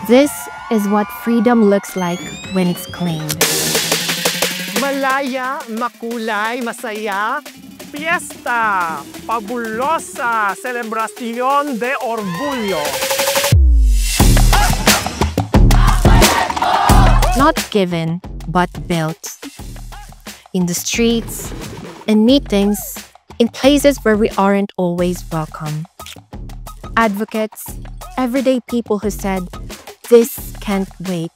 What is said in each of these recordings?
This is what freedom looks like when it's claimed. Malaya, makulay, masaya, fiesta, fabulosa, celebración de orgullo. Not given, but built. In the streets, in meetings, in places where we aren't always welcome. Advocates, everyday people who said, this can't wait,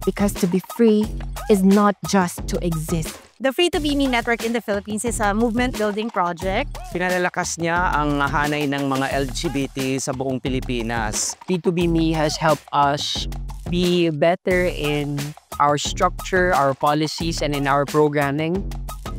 because to be free is not just to exist. The Free2Be Me Network in the Philippines is a movement-building project. Pinalalakas niya ang hanay ng mga LGBT sa buong Pilipinas. Free2Be Me has helped us be better in our structure, our policies, and in our programming.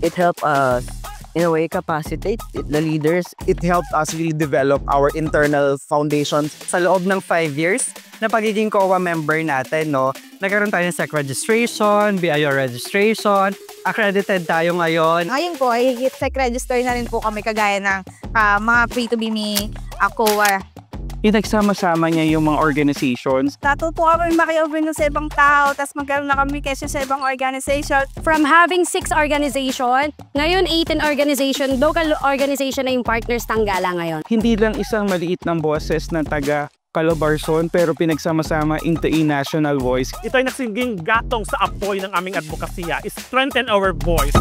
It helped us, in a way, capacitate the leaders. It helped us really develop our internal foundations. Sa loob ng 5 years na pagiging COA member natin, nagkaroon tayo ng SEC registration, BIO registration, accredited tayo ngayon. Ngayon po, SEC register na rin po kami kagaya ng mga Free2Be Me COA. Pinagsama-sama niya yung mga organizations. Natuto kami maki-open sa ibang tao, tapos magkaroon na kami kasi sa ibang organization. From having 6 organization, ngayon 18 organization, local organization na yung partners Tanggala ngayon. Hindi lang isang maliit ng boses ng taga Calabarzon, pero pinagsama-sama into a national voice. Ito ay nagsinging gatong sa apoy ng aming advokasya. Strengthen our voice.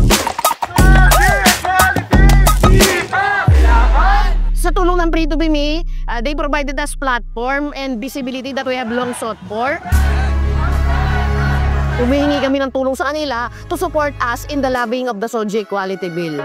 Sa tulong ng Free2Be Me, they provided us platform and visibility that we have long sought for. Humihingi kami ng tulong sa kanila to support us in the lobbying of the SOGIE Equality Bill.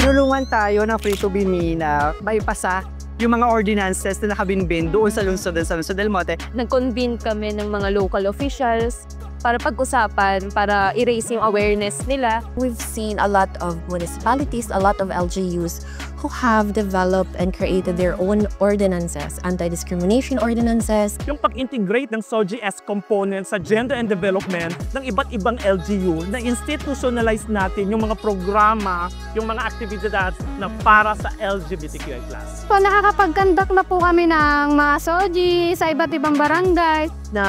Tinulungan tayo ng Free2Be Me na maipasa yung mga ordinances na nakabinbin doon sa lungsod del Monte. Nag-convene kami ng mga local officials para pag-usapan, para i-raise yung awareness nila. We've seen a lot of municipalities, a lot of LGUs who have developed and created their own ordinances, anti-discrimination ordinances. Yung pag-integrate ng SOGIE as component sa gender and development ng iba't ibang LGU na institutionalize natin yung mga programa, yung mga activities na para sa LGBTQI+. So nakakapag-conduct na po kami ng mga SOGIE sa iba't ibang barangay. Na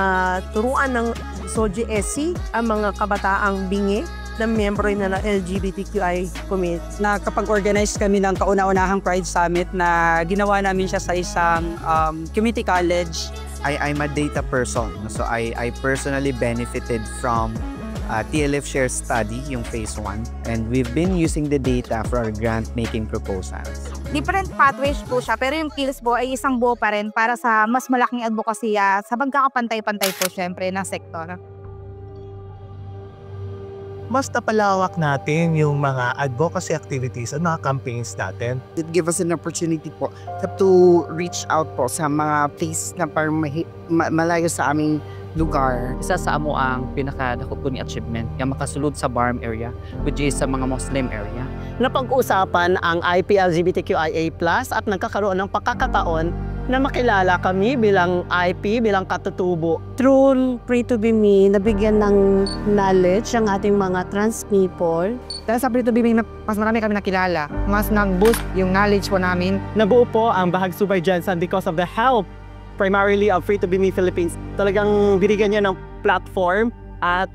turuan ng SOGIE SC ang mga kabataang bingi na miyembro na ng LGBTQI community. Nakapag-organize kami ng kauna-unahang Pride Summit na ginawa namin siya sa isang community college. I'm a data person, so I personally benefited from TLF Share Study, yung phase 1, and we've been using the data for our grant-making proposals. Different pathways po siya, pero yung kills po ay isang buo pa rin para sa mas malaking advokasya sa pagkakapantay-pantay po syempre ng sektor. Mas napalawak natin yung mga advocacy activities at mga campaigns natin. It gives us an opportunity po to reach out po sa mga places na parang malayo sa aming lugar. Isa sa amo ang pinakadako ni achievement yung makasulod sa BARM area, which is sa mga Muslim area. Napag-usapan ang IP-LGBTQIA+ at nagkakaroon ng pagkakataon na makilala kami bilang IP, bilang katutubo. Through Free2Be Me, nabigyan ng knowledge ang ating mga trans people. Dahil sa Free2Be Me, mas marami kami nakilala. Mas nag-boost yung knowledge po namin. Nabuo po ang Bahag Subay Jensen because of the help primarily of Free2Be Me Philippines. Talagang binigyan niya ng platform at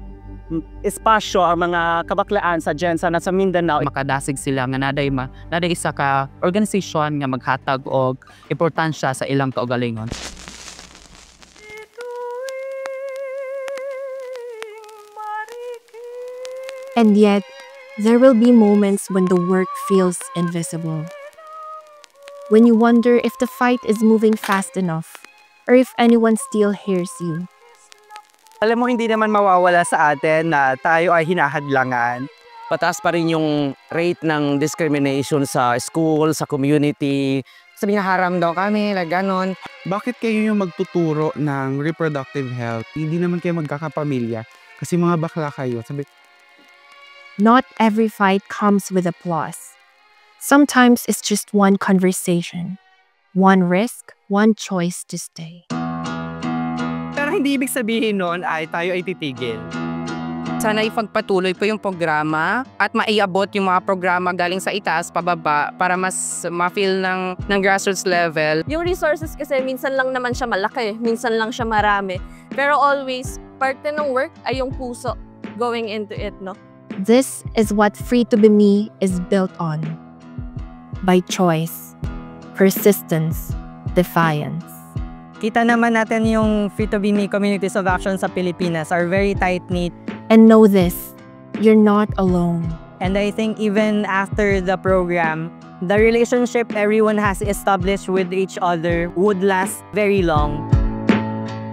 espasyo ang mga kabaklaan sa Jensen at sa Mindanao. Makadasig sila nga naday isa ka organisasyon nga maghatag og importansya sa ilang kaugalingon. And yet, there will be moments when the work feels invisible. When you wonder if the fight is moving fast enough, or if anyone still hears you. Alam mo, hindi naman mawawala sa atin na tayo ay hinahadlangan. Pataas pa rin yung rate ng discrimination sa school, sa community. Sabi nga haram daw kami, ganon. Bakit kayo yung magtuturo ng reproductive health? Hindi naman kayo magkakapamilya kasi mga bakla kayo. Not every fight comes with applause. Sometimes it's just one conversation, one risk, one choice to stay. Pero hindi ibig sabihin nun ay tayo ay titigil. Sana ipagpatuloy po yung programa at maiabot yung mga programa galing sa itaas pababa para mas ma-feel ng grassroots level. Yung resources kasi minsan lang naman siya malaki, minsan lang siya marami. Pero always, parte ng work ay yung puso going into it, no? This is what Free to Be Me is built on. By choice, persistence, defiance. Kita naman natin yung Free to Be Me communities of action sa Pilipinas are very tight-knit. And know this, you're not alone. And I think even after the program, the relationship everyone has established with each other would last very long.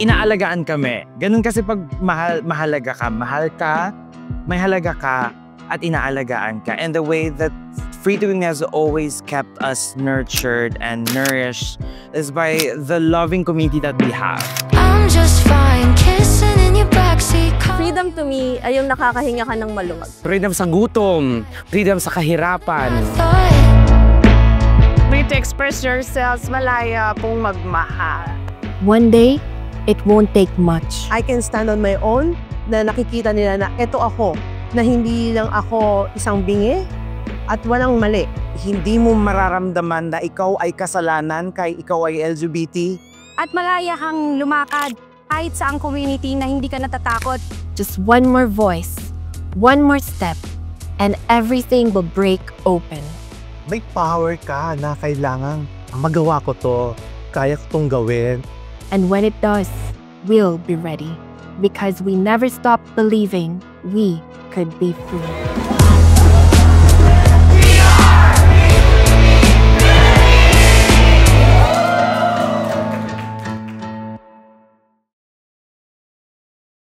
Inaalagaan kami. Ganun kasi pag mahalaga ka, mahal ka, may halaga ka, at inaalagaan ka. And the way that Free to Be Me has always kept us nurtured and nourished is by the loving community that we have. I'm just fine, kissing in your backseat. Freedom to me ay yung nakakahinga ka ng maluwag. Freedom sa gutom, freedom sa kahirapan. Free to express yourselves, malaya pong magmahal. One day, it won't take much. I can stand on my own, na nakikita nila na eto ako, na hindi lang ako isang bingi at walang mali. Hindi mo mararamdaman na ikaw ay kasalanan kay ikaw ay LGBT. At malaya kang lumakad kahit sa ang community na hindi ka natatakot. Just one more voice, one more step, and everything will break open. May power ka na kailangan magawa ko to, kaya ko tong gawin. And when it does, we'll be ready. Because we never stopped believing we could be free.